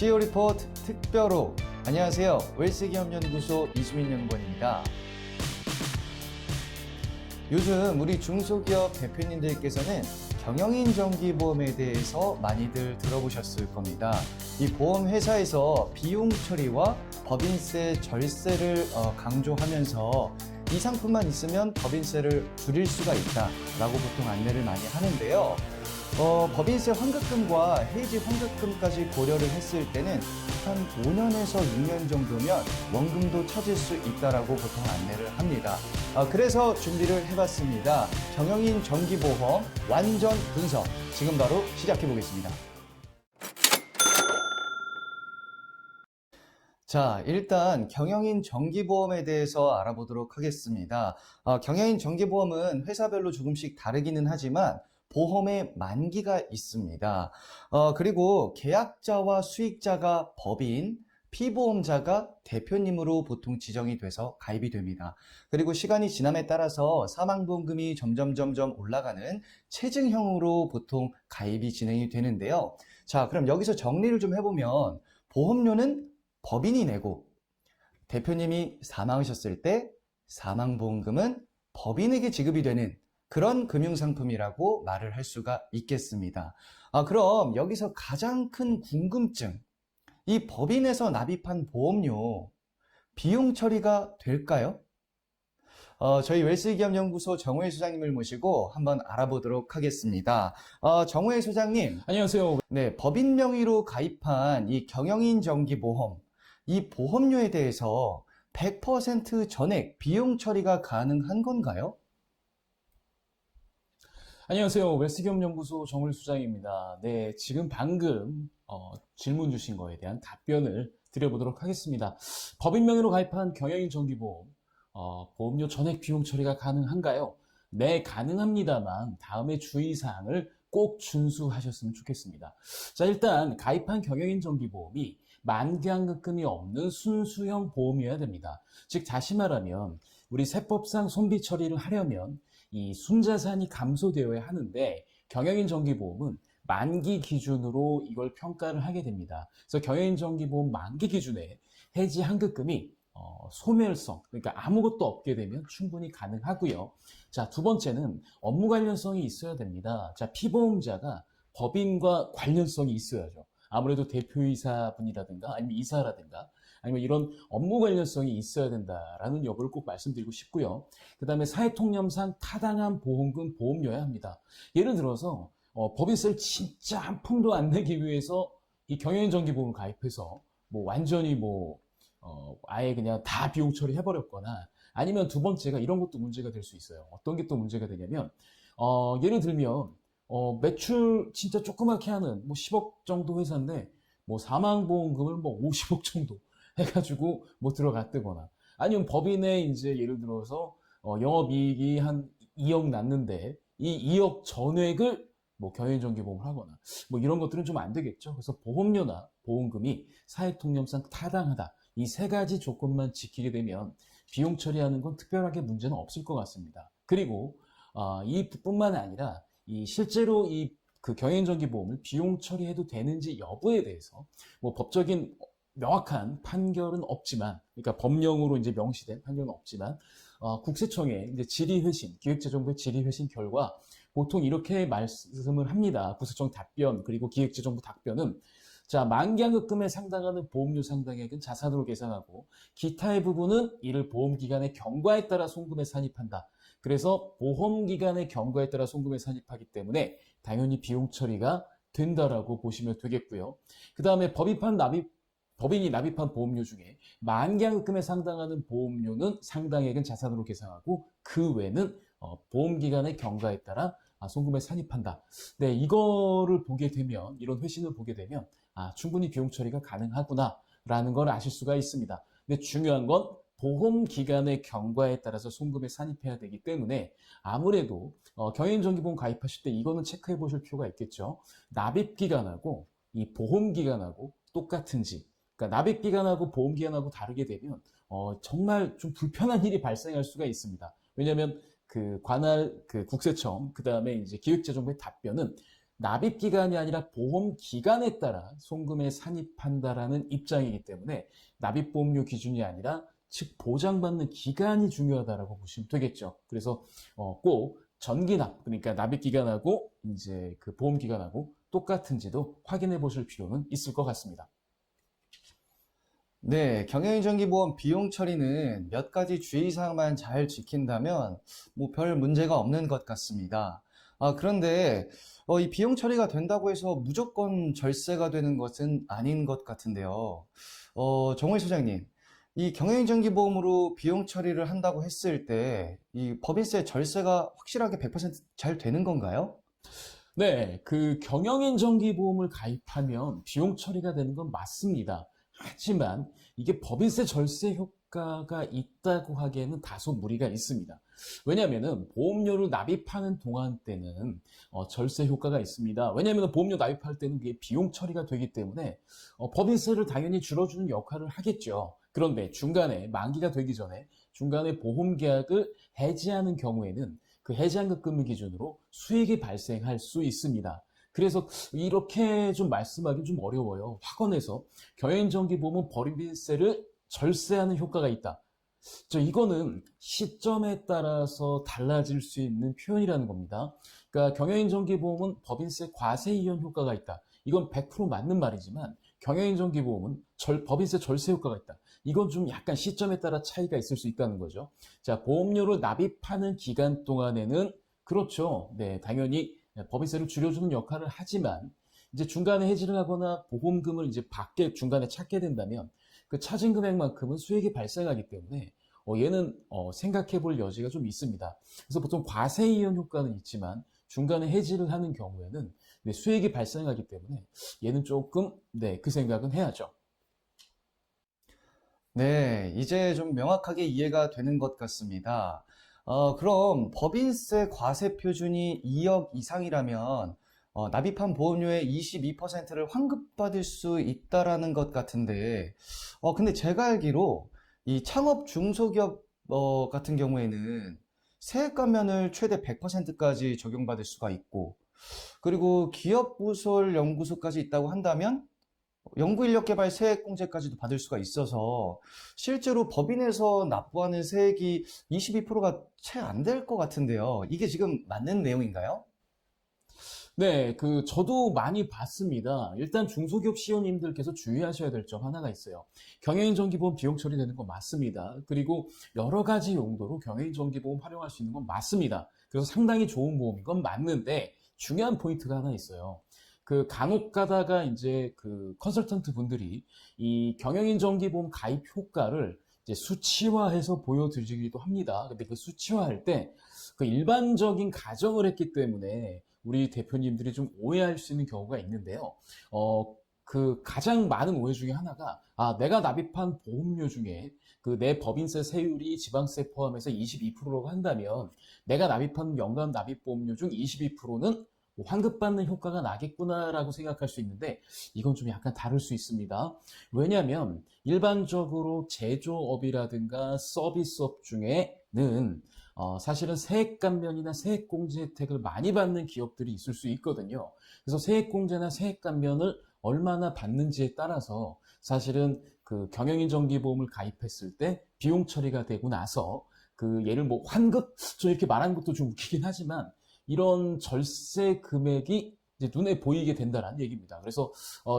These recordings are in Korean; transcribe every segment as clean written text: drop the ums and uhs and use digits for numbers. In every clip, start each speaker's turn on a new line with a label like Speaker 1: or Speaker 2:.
Speaker 1: CEO 리포트 특별호. 안녕하세요. 웰스기업연구소 이수민 연구원입니다. 요즘 우리 중소기업 대표님들께서는 경영인 정기보험에 대해서 많이들 들어보셨을 겁니다. 이 보험회사에서 비용 처리와 법인세 절세를 강조하면서 이 상품만 있으면 법인세를 줄일 수가 있다라고 보통 안내를 많이 하는데요. 법인세 환급금과 해지 환급금까지 고려를 했을 때는 한 5년에서 6년 정도면 원금도 찾을 수 있다라고 보통 안내를 합니다. 그래서 준비를 해봤습니다. 경영인 정기보험 완전 분석. 지금 바로 시작해 보겠습니다. 자, 일단 경영인 정기보험에 대해서 알아보도록 하겠습니다. 경영인 정기보험은 회사별로 조금씩 다르기는 하지만 보험의 만기가 있습니다. 그리고 계약자와 수익자가 법인, 피보험자가 대표님으로 보통 지정이 돼서 가입이 됩니다. 그리고 시간이 지남에 따라서 사망보험금이 점점 올라가는 체증형으로 보통 가입이 진행이 되는데요. 자, 그럼 여기서 정리를 좀 해보면 보험료는 법인이 내고 대표님이 사망하셨을 때 사망보험금은 법인에게 지급이 되는 그런 금융상품이라고 말을 할 수가 있겠습니다. 그럼 여기서 가장 큰 궁금증, 이 법인에서 납입한 보험료 비용 처리가 될까요? 저희 웰스기업연구소 정호혜 소장님을 모시고 한번 알아보도록 하겠습니다. 정호혜 소장님.
Speaker 2: 안녕하세요.
Speaker 1: 네, 법인 명의로 가입한 이 경영인 정기보험, 이 보험료에 대해서 100% 전액 비용 처리가 가능한 건가요?
Speaker 2: 안녕하세요. 웰스기업연구소 정울 수장입니다. 네, 지금 방금 질문 주신 거에 대한 답변을 드려보도록 하겠습니다. 법인 명의로 가입한 경영인 정기보험, 보험료 전액 비용 처리가 가능한가요? 네, 가능합니다만 다음의 주의사항을 꼭 준수하셨으면 좋겠습니다. 자, 일단 가입한 경영인 정기보험이 만기환급금이 없는 순수형 보험이어야 됩니다. 즉 다시 말하면 우리 세법상 손비 처리를 하려면 이 순자산이 감소되어야 하는데 경영인 정기보험은 만기 기준으로 이걸 평가를 하게 됩니다. 그래서 경영인 정기보험 만기 기준에 해지 환급금이 소멸성, 그러니까 아무것도 없게 되면 충분히 가능하고요. 자, 두 번째는 업무 관련성이 있어야 됩니다. 자, 피보험자가 법인과 관련성이 있어야죠. 아무래도 대표이사분이라든가 아니면 이사라든가 아니면 이런 업무 관련성이 있어야 된다라는 여부를 꼭 말씀드리고 싶고요. 그 다음에 사회통념상 타당한 보험금 보험료여야 합니다. 예를 들어서 법인세를 진짜 한 푼도 안 내기 위해서 이 경영인 정기보험을 가입해서 완전히 아예 그냥 다 비용 처리해버렸거나 아니면 두 번째가 이런 것도 문제가 될 수 있어요. 어떤 게 또 문제가 되냐면 예를 들면 매출 진짜 조그맣게 하는 10억 정도 회사인데 사망보험금을 50억 정도 해가지고 들어갔다거나 아니면 법인에 이제 예를 들어서 영업이익이 한 2억 났는데 이 2억 전액을 경영정기보험을 하거나 이런 것들은 좀 안 되겠죠. 그래서 보험료나 보험금이 사회통념상 타당하다. 이 세 가지 조건만 지키게 되면 비용 처리하는 건 특별하게 문제는 없을 것 같습니다. 그리고 이뿐만 아니라 실제로 그 경영정기보험을 비용 처리해도 되는지 여부에 대해서 법적인 명확한 판결은 없지만, 그러니까 법령으로 이제 명시된 판결은 없지만, 국세청의 이제 질의회신, 기획재정부의 질의회신 결과 보통 이렇게 말씀을 합니다. 국세청 답변 그리고 기획재정부 답변은 자, 만기환급금에 상당하는 보험료 상당액은 자산으로 계산하고 기타의 부분은 이를 보험기간의 경과에 따라 송금에 산입한다. 그래서 보험기간의 경과에 따라 송금에 산입하기 때문에 당연히 비용 처리가 된다라고 보시면 되겠고요. 그 다음에 법인이 납입한 보험료 중에 만기환급금에 상당하는 보험료는 상당액은 자산으로 계산하고 그 외는 보험기간의 경과에 따라 송금에 산입한다. 네, 이거를 보게 되면, 이런 회신을 보게 되면 충분히 비용 처리가 가능하구나 라는 걸 아실 수가 있습니다. 근데 중요한 건 보험기간의 경과에 따라서 송금에 산입해야 되기 때문에 아무래도 경영인정기보험 가입하실 때 이거는 체크해 보실 필요가 있겠죠. 납입기간하고 이 보험기간하고 똑같은지, 그러니까 납입기간하고 보험기간하고 다르게 되면 정말 좀 불편한 일이 발생할 수가 있습니다. 왜냐하면 그 관할 그 국세청 그 다음에 이제 기획재정부의 답변은 납입 기간이 아니라 보험 기간에 따라 송금에 산입한다라는 입장이기 때문에 납입보험료 기준이 아니라 즉 보장받는 기간이 중요하다라고 보시면 되겠죠. 그래서 꼭 전기납, 그러니까 납입 기간하고 이제 그 보험 기간하고 똑같은지도 확인해 보실 필요는 있을 것 같습니다.
Speaker 1: 네, 경영인정기보험 비용 처리는 몇 가지 주의사항만 잘 지킨다면 뭐 별 문제가 없는 것 같습니다. 그런데 이 비용 처리가 된다고 해서 무조건 절세가 되는 것은 아닌 것 같은데요. 정호일 소장님, 이 경영인정기보험으로 비용 처리를 한다고 했을 때 이 법인세 절세가 확실하게 100%잘 되는 건가요?
Speaker 2: 네, 그 경영인 정기보험을 가입하면 비용 처리가 되는 건 맞습니다. 하지만 이게 법인세 절세 효과가 있다고 하기에는 다소 무리가 있습니다. 왜냐하면 보험료를 납입하는 동안 때는 절세 효과가 있습니다. 왜냐하면 보험료 납입할 때는 그게 비용 처리가 되기 때문에 법인세를 당연히 줄여주는 역할을 하겠죠. 그런데 중간에 만기가 되기 전에 중간에 보험 계약을 해지하는 경우에는 그 해지한급금을 기준으로 수익이 발생할 수 있습니다. 그래서 이렇게 좀 말씀하기 좀 어려워요. 확언해서 경영인정기보험은 법인세를 절세하는 효과가 있다. 이거는 시점에 따라서 달라질 수 있는 표현이라는 겁니다. 그러니까 경영인정기보험은 법인세 과세 이연 효과가 있다. 이건 100% 맞는 말이지만 경영인정기보험은 법인세 절세 효과가 있다. 이건 좀 약간 시점에 따라 차이가 있을 수 있다는 거죠. 자, 보험료를 납입하는 기간 동안에는 그렇죠. 네, 당연히 법인세를 줄여주는 역할을 하지만 이제 중간에 해지를 하거나 보험금을 이제 밖에 중간에 찾게 된다면 그 찾은 금액만큼은 수익이 발생하기 때문에 얘는 생각해 볼 여지가 좀 있습니다. 그래서 보통 과세 이연 효과는 있지만 중간에 해지를 하는 경우에는 네, 수익이 발생하기 때문에 얘는 조금 네, 그 생각은 해야죠.
Speaker 1: 네, 이제 좀 명확하게 이해가 되는 것 같습니다. 그럼 법인세 과세 표준이 2억 이상이라면 납입한 보험료의 22%를 환급받을 수 있다라는 것 같은데, 근데 제가 알기로 이 창업 중소기업 같은 경우에는 세액 감면을 최대 100%까지 적용받을 수가 있고, 그리고 기업부설 연구소까지 있다고 한다면 연구인력개발 세액공제까지도 받을 수가 있어서 실제로 법인에서 납부하는 세액이 22%가 채 안 될 것 같은데요. 이게 지금 맞는 내용인가요?
Speaker 2: 네, 저도 많이 봤습니다. 일단 중소기업 시연님들께서 주의하셔야 될 점 하나가 있어요. 경영인정기보험 비용 처리되는 건 맞습니다. 그리고 여러 가지 용도로 경영인정기보험 활용할 수 있는 건 맞습니다. 그래서 상당히 좋은 보험인 건 맞는데 중요한 포인트가 하나 있어요. 간혹 가다가 이제 컨설턴트 분들이 이 경영인정기보험 가입 효과를 이제 수치화해서 보여드리기도 합니다. 근데 그 수치화할 때 일반적인 가정을 했기 때문에 우리 대표님들이 좀 오해할 수 있는 경우가 있는데요. 가장 많은 오해 중에 하나가, 내가 납입한 보험료 중에 내 법인세 세율이 지방세 포함해서 22%라고 한다면 내가 납입한 연간 납입보험료 중 22%는 환급받는 효과가 나겠구나라고 생각할 수 있는데 이건 좀 약간 다를 수 있습니다. 왜냐하면 일반적으로 제조업이라든가 서비스업 중에는 사실은 세액감면이나 세액공제 혜택을 많이 받는 기업들이 있을 수 있거든요. 그래서 세액공제나 세액감면을 얼마나 받는지에 따라서 사실은 경영인정기보험을 가입했을 때 비용 처리가 되고 나서 얘를 뭐 환급, 저 이렇게 말하는 것도 좀 웃기긴 하지만 이런 절세 금액이 이제 눈에 보이게 된다는 얘기입니다. 그래서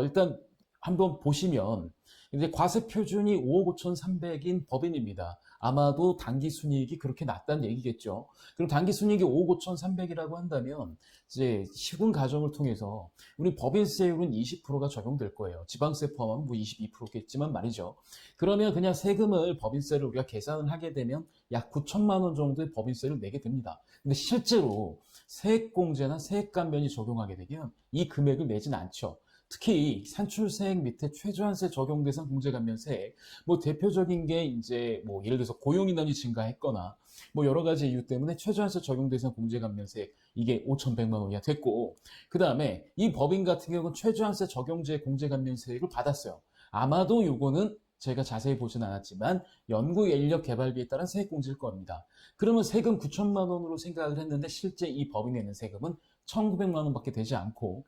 Speaker 2: 일단 한번 보시면 이제 과세 표준이 5억 5,300인 법인입니다. 아마도 당기순이익이 그렇게 낮다는 얘기겠죠. 그럼 당기순이익이 5억 5,300이라고 한다면 이제 시군 가정을 통해서 우리 법인세율은 20%가 적용될 거예요. 지방세 포함하면 뭐 22%겠지만 말이죠. 그러면 그냥 세금을 법인세를 우리가 계산을 하게 되면 약 9천만 원 정도의 법인세를 내게 됩니다. 근데 실제로 세액공제나 세액감면이 적용하게 되면 이 금액을 내진 않죠. 특히 산출세액 밑에 최저한세 적용 대상 공제감면세액, 뭐 대표적인 게 이제 뭐 예를 들어서 고용인원이 증가했거나 뭐 여러 가지 이유 때문에 최저한세 적용 대상 공제감면세액 이게 5,100만 원이야 됐고, 그 다음에 이 법인 같은 경우는 최저한세 적용제 공제감면세액을 받았어요. 아마도 요거는 제가 자세히 보진 않았지만 연구인력개발비에 따른 세액공제일 겁니다. 그러면 세금 9천만 원으로 생각을 했는데 실제 이 법인이 내는 세금은 1,900만 원밖에 되지 않고,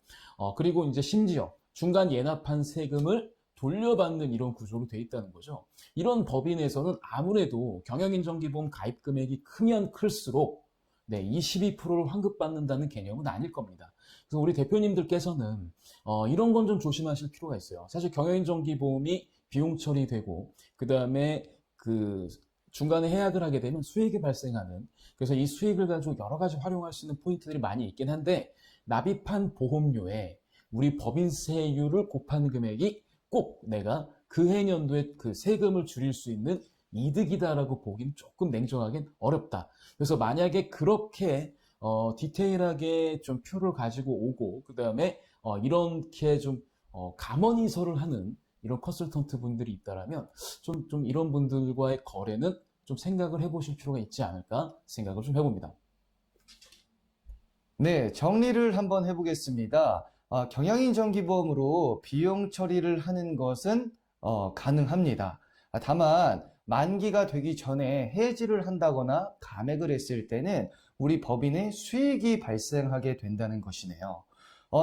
Speaker 2: 그리고 이제 심지어 중간 예납한 세금을 돌려받는 이런 구조로 돼 있다는 거죠. 이런 법인에서는 아무래도 경영인정기보험 가입 금액이 크면 클수록 22%를 환급받는다는 개념은 아닐 겁니다. 그래서 우리 대표님들께서는 이런 건 좀 조심하실 필요가 있어요. 사실 경영인정기보험이 비용 처리되고 그 다음에 그 중간에 해약을 하게 되면 수익이 발생하는, 그래서 이 수익을 가지고 여러 가지 활용할 수 있는 포인트들이 많이 있긴 한데, 납입한 보험료에 우리 법인세율을 곱하는 금액이 꼭 내가 그 해년도에 그 세금을 줄일 수 있는 이득이다라고 보긴 조금 냉정하긴 어렵다. 그래서 만약에 그렇게 디테일하게 좀 표를 가지고 오고 그 다음에 이렇게 좀 감언이설을 하는 이런 컨설턴트 분들이 있다라면 좀 이런 분들과의 거래는 좀 생각을 해보실 필요가 있지 않을까 생각을 좀 해봅니다.
Speaker 1: 네, 정리를 한번 해보겠습니다. 경영인정기보험으로 비용 처리를 하는 것은 가능합니다. 다만 만기가 되기 전에 해지를 한다거나 감액을 했을 때는 우리 법인의 수익이 발생하게 된다는 것이네요.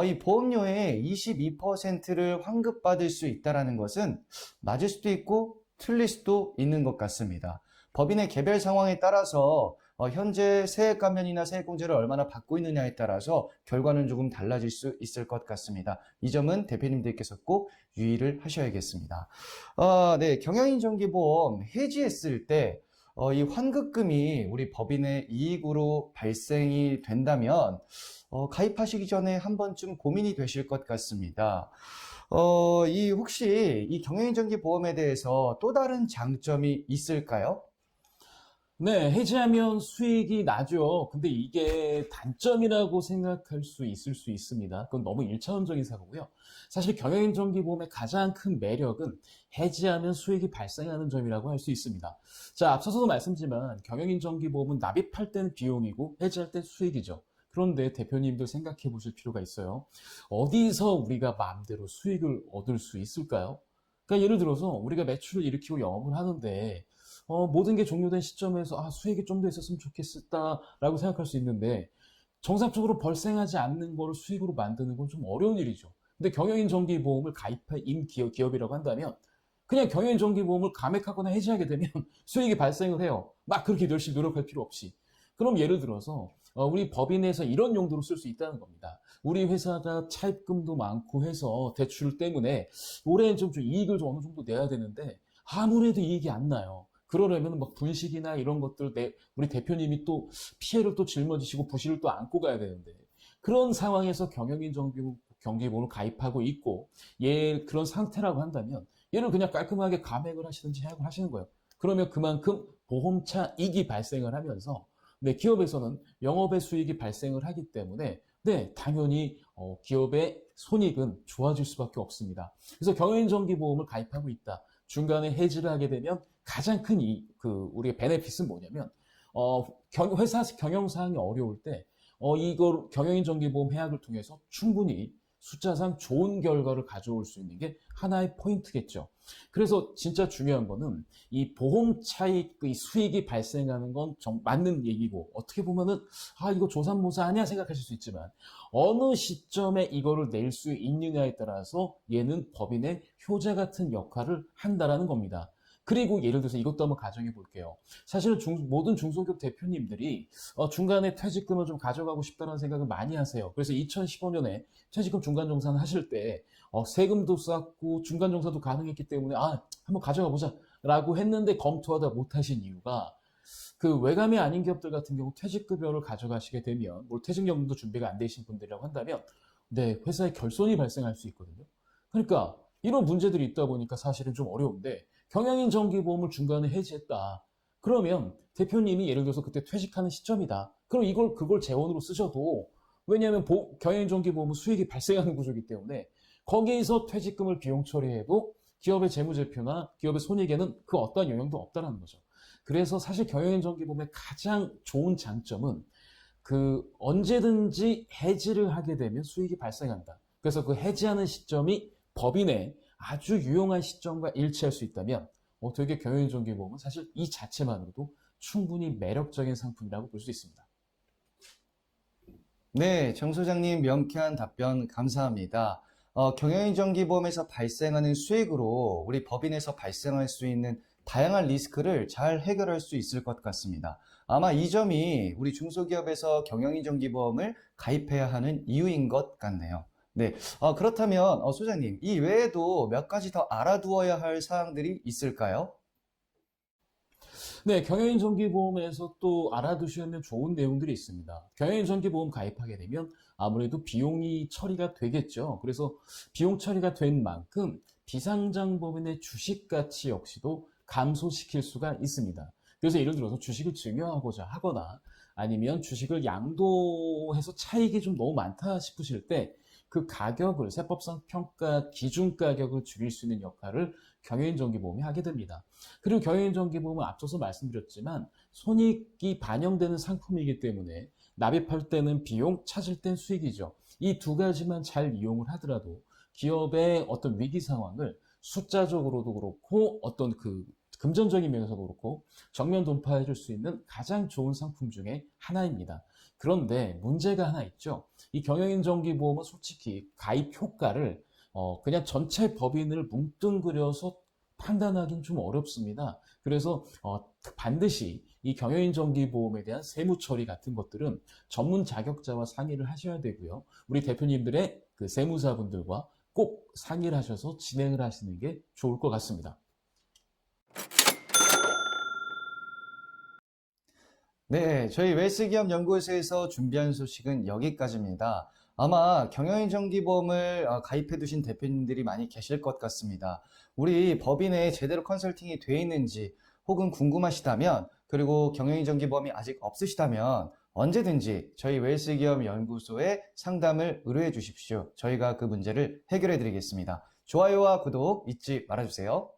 Speaker 1: 이 보험료의 22%를 환급받을 수 있다는 것은 맞을 수도 있고 틀릴 수도 있는 것 같습니다. 법인의 개별 상황에 따라서 현재 세액 감면이나 세액 공제를 얼마나 받고 있느냐에 따라서 결과는 조금 달라질 수 있을 것 같습니다. 이 점은 대표님들께서 꼭 유의를 하셔야겠습니다. 네, 경영인정기보험 해지했을 때 이 환급금이 우리 법인의 이익으로 발생이 된다면 가입하시기 전에 한 번쯤 고민이 되실 것 같습니다. 혹시 이 경영인정기보험에 대해서 또 다른 장점이 있을까요?
Speaker 2: 네, 해지하면 수익이 나죠. 근데 이게 단점이라고 생각할 수 있을 수 있습니다. 그건 너무 일차원적인 사고고요. 사실 경영인정기보험의 가장 큰 매력은 해지하면 수익이 발생하는 점이라고 할 수 있습니다. 자, 앞서서도 말씀드리지만 경영인정기보험은 납입할 때는 비용이고 해지할 때 수익이죠. 그런데 대표님들 생각해 보실 필요가 있어요. 어디서 우리가 마음대로 수익을 얻을 수 있을까요? 그러니까 예를 들어서 우리가 매출을 일으키고 영업을 하는데 모든 게 종료된 시점에서 수익이 좀 더 있었으면 좋겠다라고 생각할 수 있는데 정상적으로 발생하지 않는 거를 수익으로 만드는 건 좀 어려운 일이죠. 근데 경영인정기보험을 가입한 기업이라고 한다면 그냥 경영인정기보험을 감액하거나 해지하게 되면 수익이 발생을 해요. 막 그렇게 열심히 노력할 필요 없이. 그럼 예를 들어서 우리 법인에서 이런 용도로 쓸 수 있다는 겁니다. 우리 회사가 차입금도 많고 해서 대출 때문에 올해 좀 이익을 좀 어느 정도 내야 되는데 아무래도 이익이 안 나요. 그러려면 막 분식이나 이런 것들 우리 대표님이 또 피해를 또 짊어지시고 부실을 또 안고 가야 되는데 그런 상황에서 경기보험을 가입하고 있고 그런 상태라고 한다면 얘를 그냥 깔끔하게 감액을 하시든지 해약을 하시는 거예요. 그러면 그만큼 보험차 이익이 발생을 하면서 기업에서는 영업의 수익이 발생을 하기 때문에 당연히 기업의 손익은 좋아질 수밖에 없습니다. 그래서 경영인정기보험을 가입하고 있다. 중간에 해지를 하게 되면 가장 큰 우리의 베네핏은 뭐냐면 회사 경영 사항이 어려울 때 이걸 경영인정기보험 해약을 통해서 충분히 숫자상 좋은 결과를 가져올 수 있는 게 하나의 포인트겠죠. 그래서 진짜 중요한 거는 이 보험 차익 수익이 발생하는 건 맞는 얘기고 어떻게 보면은 이거 조삼모사 아니야 생각하실 수 있지만 어느 시점에 이거를 낼 수 있느냐에 따라서 얘는 법인의 효자 같은 역할을 한다라는 겁니다. 그리고 예를 들어서 이것도 한번 가정해 볼게요. 사실은 모든 중소기업 대표님들이 중간에 퇴직금을 좀 가져가고 싶다는 생각을 많이 하세요. 그래서 2015년에 퇴직금 중간정산 하실 때 세금도 쌓고 중간정산도 가능했기 때문에 한번 가져가 보자 라고 했는데 검토하다 못하신 이유가 그 외감이 아닌 기업들 같은 경우 퇴직급여를 가져가시게 되면 퇴직연금도 준비가 안 되신 분들이라고 한다면 회사에 결손이 발생할 수 있거든요. 그러니까 이런 문제들이 있다 보니까 사실은 좀 어려운데 경영인정기보험을 중간에 해지했다. 그러면 대표님이 예를 들어서 그때 퇴직하는 시점이다. 그럼 그걸 재원으로 쓰셔도 왜냐하면 경영인정기보험은 수익이 발생하는 구조이기 때문에 거기에서 퇴직금을 비용 처리해도 기업의 재무제표나 기업의 손익에는 그 어떠한 영향도 없다는 거죠. 그래서 사실 경영인정기보험의 가장 좋은 장점은 언제든지 해지를 하게 되면 수익이 발생한다. 그래서 그 해지하는 시점이 법인의 아주 유용한 시점과 일치할 수 있다면 되게 경영인정기보험은 사실 이 자체만으로도 충분히 매력적인 상품이라고 볼 수 있습니다.
Speaker 1: 네, 정 소장님 명쾌한 답변 감사합니다. 경영인정기보험에서 발생하는 수익으로 우리 법인에서 발생할 수 있는 다양한 리스크를 잘 해결할 수 있을 것 같습니다. 아마 이 점이 우리 중소기업에서 경영인정기보험을 가입해야 하는 이유인 것 같네요. 네, 그렇다면 소장님, 이 외에도 몇 가지 더 알아두어야 할 사항들이 있을까요?
Speaker 2: 네, 경영인 정기보험에서 또 알아두셔야 하는 좋은 내용들이 있습니다. 경영인 정기보험 가입하게 되면 아무래도 비용이 처리가 되겠죠. 그래서 비용 처리가 된 만큼 비상장 법인의 주식 가치 역시도 감소시킬 수가 있습니다. 그래서 예를 들어서 주식을 증여하고자 하거나 아니면 주식을 양도해서 차익이 좀 너무 많다 싶으실 때 그 가격을 세법상 평가 기준 가격을 줄일 수 있는 역할을 경영인 정기보험이 하게 됩니다. 그리고 경영인 정기보험은 앞서서 말씀드렸지만 손익이 반영되는 상품이기 때문에 납입할 때는 비용, 찾을 땐 수익이죠. 이 두 가지만 잘 이용을 하더라도 기업의 어떤 위기 상황을 숫자적으로도 그렇고 어떤 그 금전적인 면에서도 그렇고 정면 돌파해 줄 수 있는 가장 좋은 상품 중에 하나입니다. 그런데 문제가 하나 있죠. 이 경영인 정기보험은 솔직히 가입 효과를 그냥 전체 법인을 뭉뚱그려서 판단하기는 좀 어렵습니다. 그래서 반드시 이 경영인 정기보험에 대한 세무 처리 같은 것들은 전문 자격자와 상의를 하셔야 되고요. 우리 대표님들의 그 세무사분들과 꼭 상의를 하셔서 진행을 하시는 게 좋을 것 같습니다.
Speaker 1: 네, 저희 웰스기업 연구소에서 준비한 소식은 여기까지입니다. 아마 경영인정기보험을 가입해 두신 대표님들이 많이 계실 것 같습니다. 우리 법인에 제대로 컨설팅이 돼 있는지 혹은 궁금하시다면 그리고 경영인정기보험이 아직 없으시다면 언제든지 저희 웰스기업 연구소에 상담을 의뢰해 주십시오. 저희가 그 문제를 해결해 드리겠습니다. 좋아요와 구독 잊지 말아주세요.